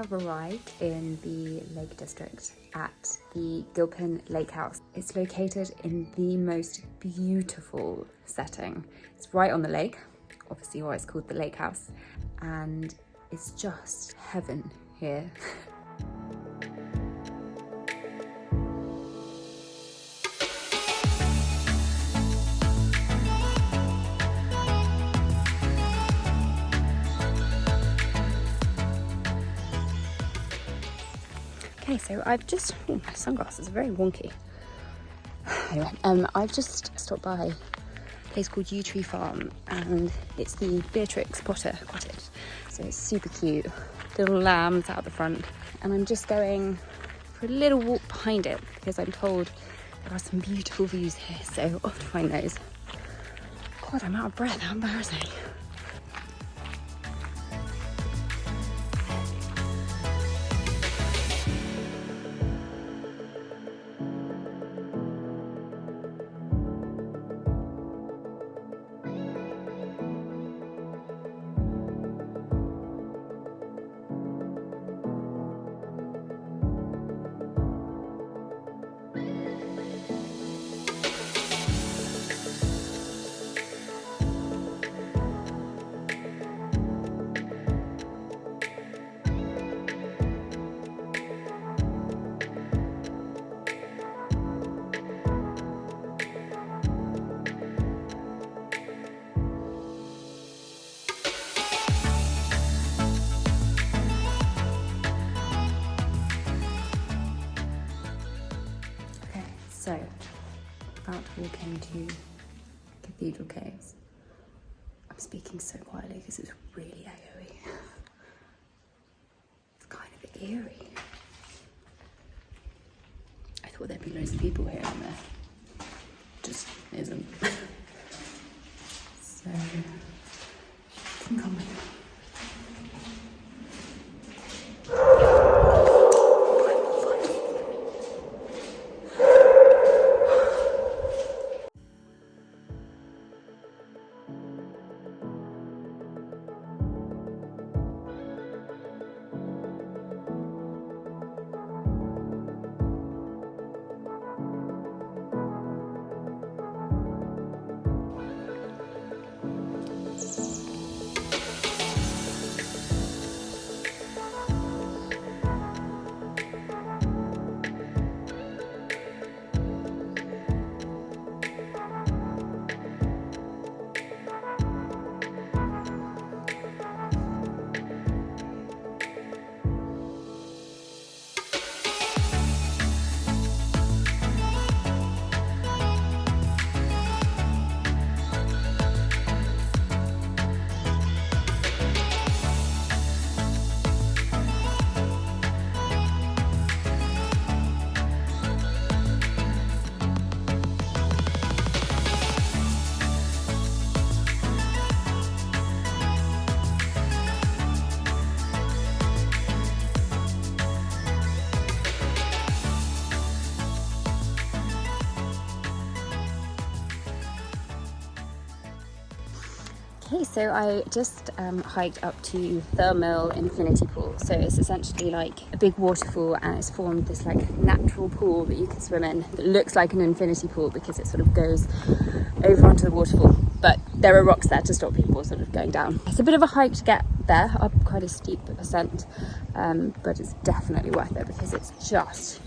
have arrived in the Lake District at the Gilpin Lake House. It's located in the most beautiful setting. It's right on the lake, obviously why it's called the Lake House, and it's just heaven here. Okay, so I've just, my sunglasses are very wonky. Anyway, I've just stopped by a place called Yew Tree Farm, and it's the Beatrix Potter cottage. So it's super cute, little lambs out the front. And I'm just going for a little walk behind it because I'm told there are some beautiful views here, so off to find those. God, I'm out of breath, how embarrassing. So, about to walk into Cathedral Caves. I'm speaking so quietly because it's really echoey. It's kind of eerie. I thought there'd be loads of people here and there. Just isn't. So, you can come with me. Okay, so I just hiked up to Thermal Infinity Pool. So it's essentially like a big waterfall, and it's formed this like natural pool that you can swim in that looks like an infinity pool because it sort of goes over onto the waterfall. But there are rocks there to stop people sort of going down. It's a bit of a hike to get there, up quite a steep ascent, but it's definitely worth it because it's just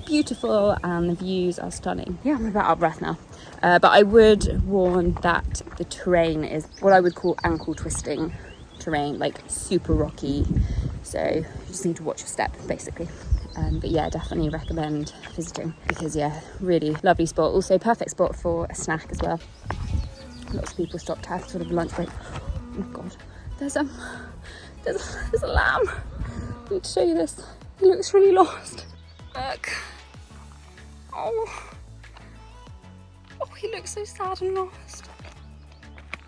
beautiful and the views are stunning. Yeah, I'm about out of breath now. But I would warn that the terrain is what I would call ankle twisting terrain, like super rocky. So you just need to watch your step, basically. But yeah, definitely recommend visiting because yeah, really lovely spot. Also perfect spot for a snack as well. Lots of people stop to have sort of lunch break. Oh God, there's a lamb. I need to show you this. He looks really lost. Look. Oh, he looks so sad and lost.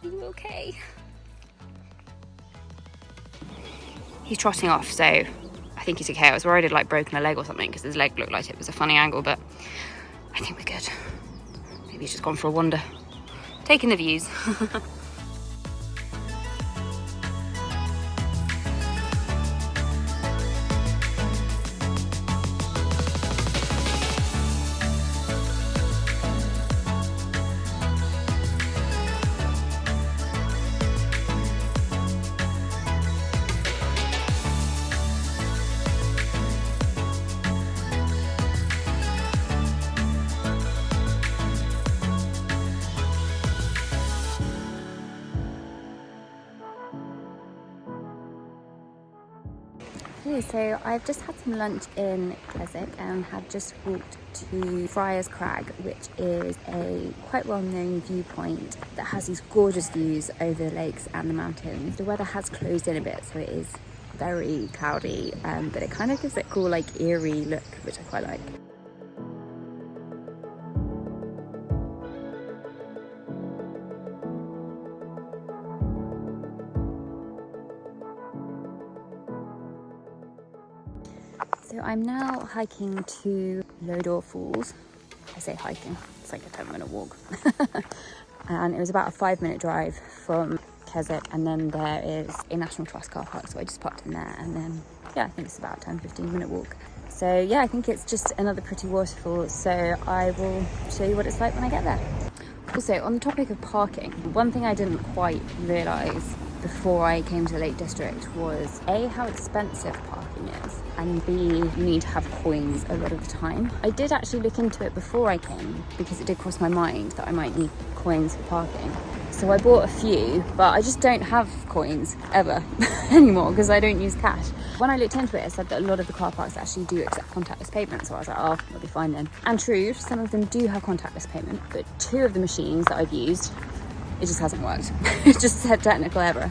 Are you okay? He's trotting off, so I think he's okay. I was worried he'd like broken a leg or something because his leg looked like it was a funny angle, but I think we're good. Maybe he's just gone for a wander. Taking the views. Okay, so I've just had some lunch in Keswick and have just walked to Friars Crag, which is a quite well-known viewpoint that has these gorgeous views over the lakes and the mountains. The weather has closed in a bit, so it is very cloudy, but it kind of gives it a cool, like, eerie look, which I quite like. So I'm now hiking to Waterfalls. I say hiking, it's like a 10-minute walk. And it was about a 5-minute drive from Keswick, and then there is a National Trust car park, so I just popped in there, and then yeah, I think it's about a 10-15-minute walk. So yeah, I think it's just another pretty waterfall, so I will show you what it's like when I get there. Also, on the topic of parking, one thing I didn't quite realise before I came to the Lake District was A, how expensive parking is, and B, you need to have coins a lot of the time. I did actually look into it before I came because it did cross my mind that I might need coins for parking. So I bought a few, but I just don't have coins ever anymore because I don't use cash. When I looked into it, it said that a lot of the car parks actually do accept contactless payment, so I was like, oh, I'll be fine then. And true, some of them do have contactless payment, but 2 of the machines that I've used, it just hasn't worked. It just said technical error.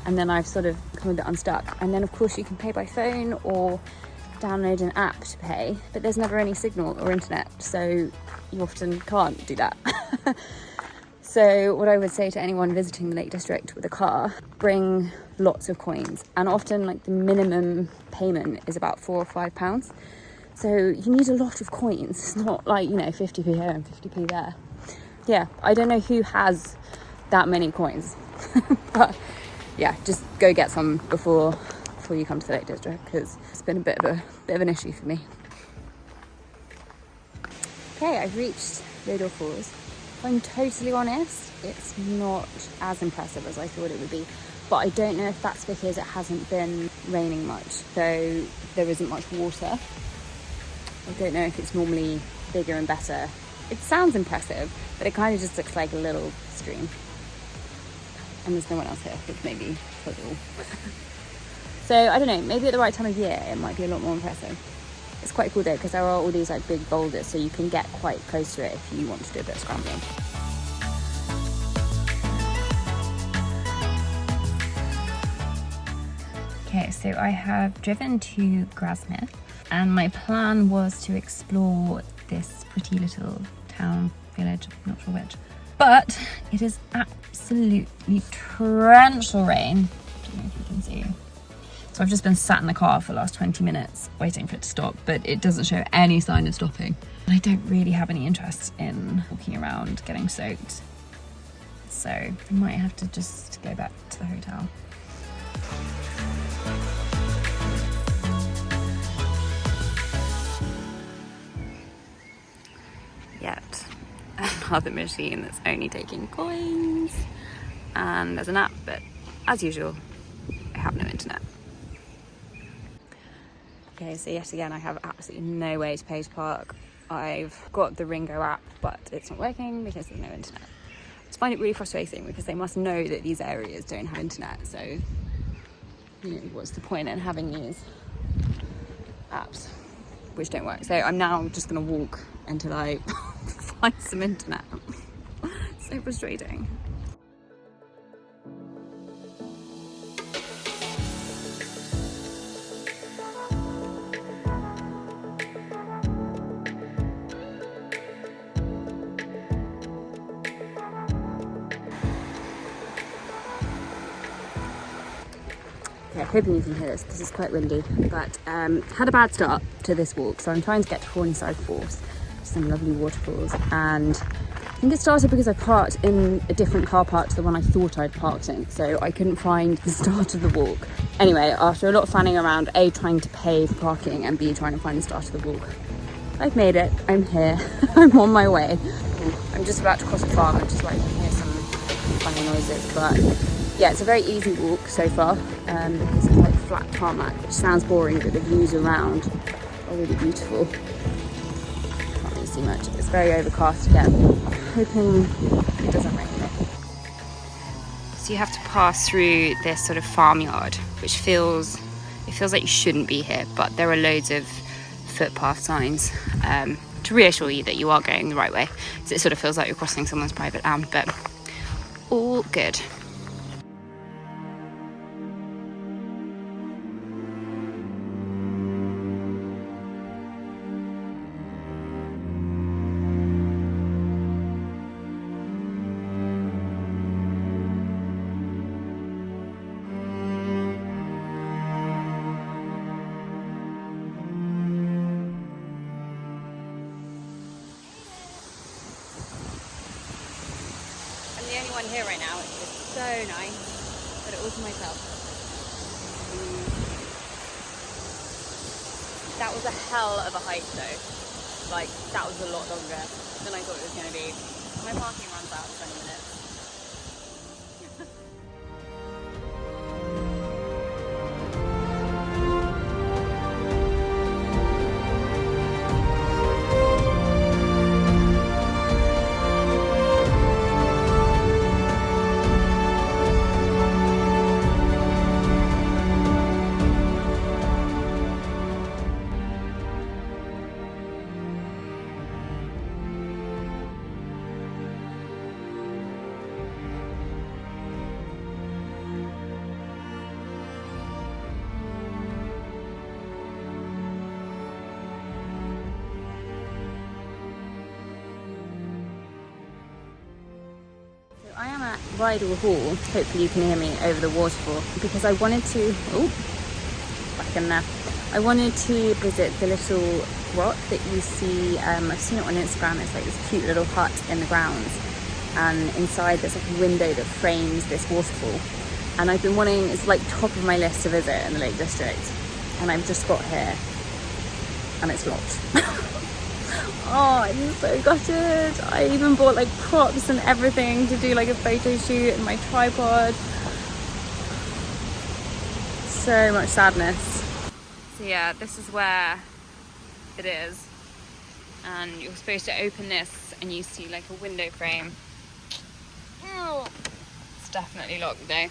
And then I've sort of come a bit unstuck. And then of course you can pay by phone or download an app to pay, but there's never any signal or internet, so you often can't do that. So what I would say to anyone visiting the Lake District with a car, bring lots of coins. And often, like, the minimum payment is about £4 or £5. So you need a lot of coins. It's not like, 50p here and 50p there. Yeah, I don't know who has that many coins. But yeah, just go get some before you come to the Lake District, because it's been a bit of an issue for me. Okay, I've reached Waterfalls. If I'm totally honest, it's not as impressive as I thought it would be, but I don't know if that's because it hasn't been raining much, so there isn't much water. I don't know if it's normally bigger and better. It sounds impressive, but it kind of just looks like a little stream. And there's no one else here, which maybe puzzle. So I don't know, maybe at the right time of year it might be a lot more impressive. It's quite cool though, because there are all these like big boulders, so you can get quite close to it if you want to do a bit of scrambling. Okay, so I have driven to Grasmere, and my plan was to explore this pretty little town, village, not sure which. But it is absolutely torrential rain. I don't know if you can see. So I've just been sat in the car for the last 20 minutes waiting for it to stop, but it doesn't show any sign of stopping. And I don't really have any interest in walking around getting soaked. So I might have to just go back to the hotel. Yet another machine that's only taking coins. And there's an app, but as usual, I have no internet. Okay, so yet again, I have absolutely no way to pay to park. I've got the Ringo app, but it's not working because there's no internet. I just find it really frustrating because they must know that these areas don't have internet, so what's the point in having these apps which don't work? So I'm now just gonna walk until I find some internet. So frustrating. Okay, hoping you can hear this because it's quite windy, but had a bad start to this walk, so I'm trying to get to Hornside Falls, some lovely waterfalls, and I think it started because I parked in a different car park to the one I thought I'd parked in, so I couldn't find the start of the walk. Anyway, after a lot of fanning around, A, trying to pay for parking, and B, trying to find the start of the walk, I've made it. I'm here. I'm on my way. I'm just about to cross a farm, which is why you can hear some funny noises, but yeah, it's a very easy walk so far, because it's like flat tarmac, which sounds boring, but the views around are really beautiful. Can't really see much. It's very overcast again. Hoping it doesn't rain though. So you have to pass through this sort of farmyard, which feels it feels like you shouldn't be here, but there are loads of footpath signs to reassure you that you are going the right way. So it sort of feels like you're crossing someone's private land, but all good. The only one here right now. It's so nice. Got it all to myself. That was a hell of a hike though. Like, that was a lot longer than I thought it was going to be. My parking runs out in 20 minutes. I am at Rydal Hall, hopefully you can hear me over the waterfall, because I wanted to, back in there, I wanted to visit the little grot that you see, I've seen it on Instagram, it's like this cute little hut in the grounds, and inside there's like a window that frames this waterfall, and I've been wanting, it's like top of my list to visit in the Lake District, and I've just got here, and it's locked. Oh, I'm so gutted. I even bought like props and everything to do like a photo shoot and my tripod. So much sadness. So yeah, this is where it is. And you're supposed to open this and you see like a window frame. It's definitely locked though.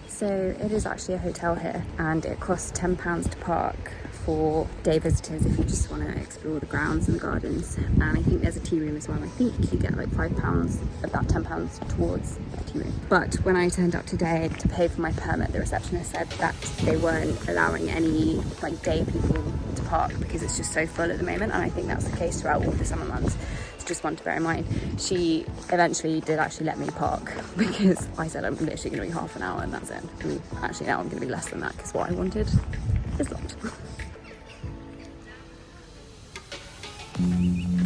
So it is actually a hotel here, and it costs £10 to park for day visitors if you just want to explore the grounds and the gardens. And I think there's a tea room as well. I think you get like £5 of that £10 towards a tea room. But when I turned up today to pay for my permit, the receptionist said that they weren't allowing any like day people to park because it's just so full at the moment, and I think that's the case throughout all the summer months. Just one to bear in mind. She eventually did actually let me park because I said I'm literally going to be half an hour and that's it. And actually now I'm going to be less than that because what I wanted is locked.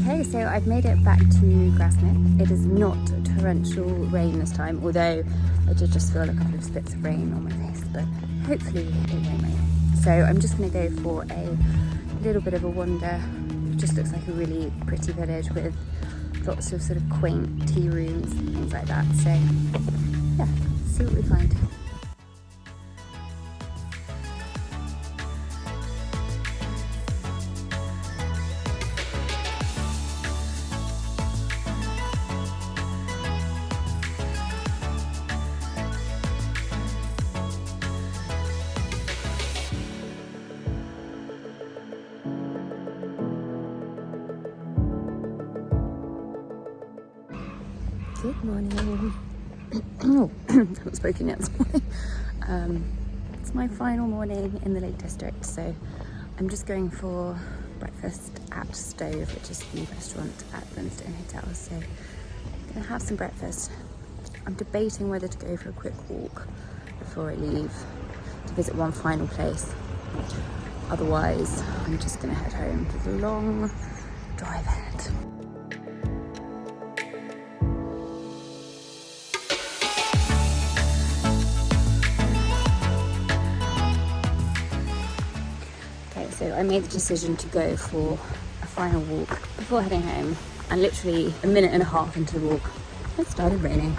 Okay, so I've made it back to Grasmere. It is not torrential rain this time, although I did just feel a couple of spits of rain on my face, but hopefully it won't rain. So I'm just going to go for a little bit of a wander. It just looks like a really pretty village with lots of sort of quaint tea rooms and things like that. So yeah, see what we find. Good morning. Oh, I haven't spoken yet this morning. It's my final morning in the Lake District, so I'm just going for breakfast at Stove, which is the restaurant at Brimstone Hotel. So I'm gonna have some breakfast. I'm debating whether to go for a quick walk before I leave to visit one final place. Otherwise, I'm just gonna head home for the long drive ahead. So I made the decision to go for a final walk before heading home, and literally a minute and a half into the walk, it started raining.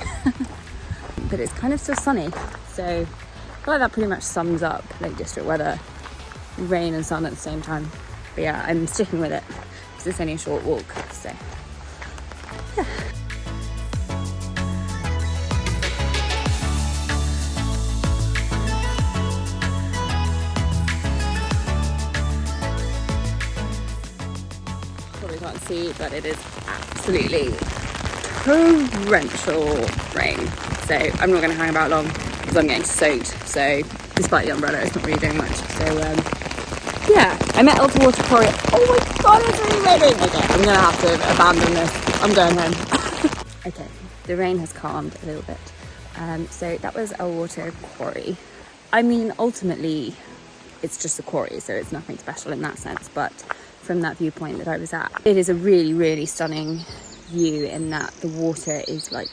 But it's kind of still sunny, so I feel like that pretty much sums up Lake District weather, rain and sun at the same time. But yeah, I'm sticking with it. because it's only a short walk. So yeah. Probably can't see, but it is absolutely torrential rain. So I'm not going to hang about long because I'm getting soaked. So despite the umbrella, it's not really doing much. So yeah, I met Elter Water Quarry. Oh my god, it's really raining. Okay, I'm going to have to abandon this. I'm going home. Okay, the rain has calmed a little bit. So that was Elter Water Quarry. I mean, ultimately, it's just a quarry, so it's nothing special in that sense. But from that viewpoint that I was at, it is a really, really stunning view in that the water is like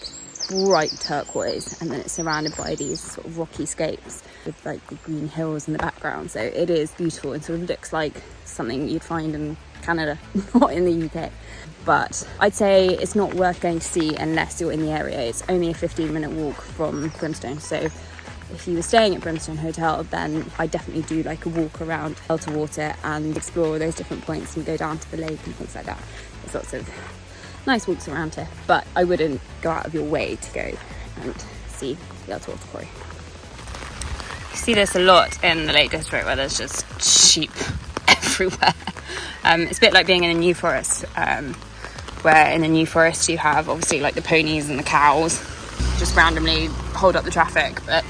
bright turquoise, and then it's surrounded by these sort of rocky scapes with like the green hills in the background. So it is beautiful and sort of looks like something you'd find in Canada, not in the UK. But I'd say it's not worth going to see unless you're in the area. It's only a 15-minute walk from Brimstone. So if you were staying at Brimstone Hotel, then I definitely do like a walk around Elter Water and explore all those different points and go down to the lake and things like that. There's lots of nice walks around here, but I wouldn't go out of your way to go and see the Elter Water Quarry. You see this a lot in the Lake District where there's just sheep everywhere. It's a bit like being in a New Forest, where in the New Forest you have obviously like the ponies and the cows just randomly hold up the traffic, but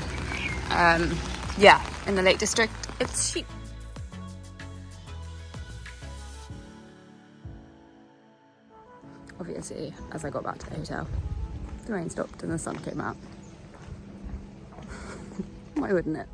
yeah, in the Lake District it's sheep. Obviously, as I got back to the hotel, the rain stopped and the sun came out. Why wouldn't it?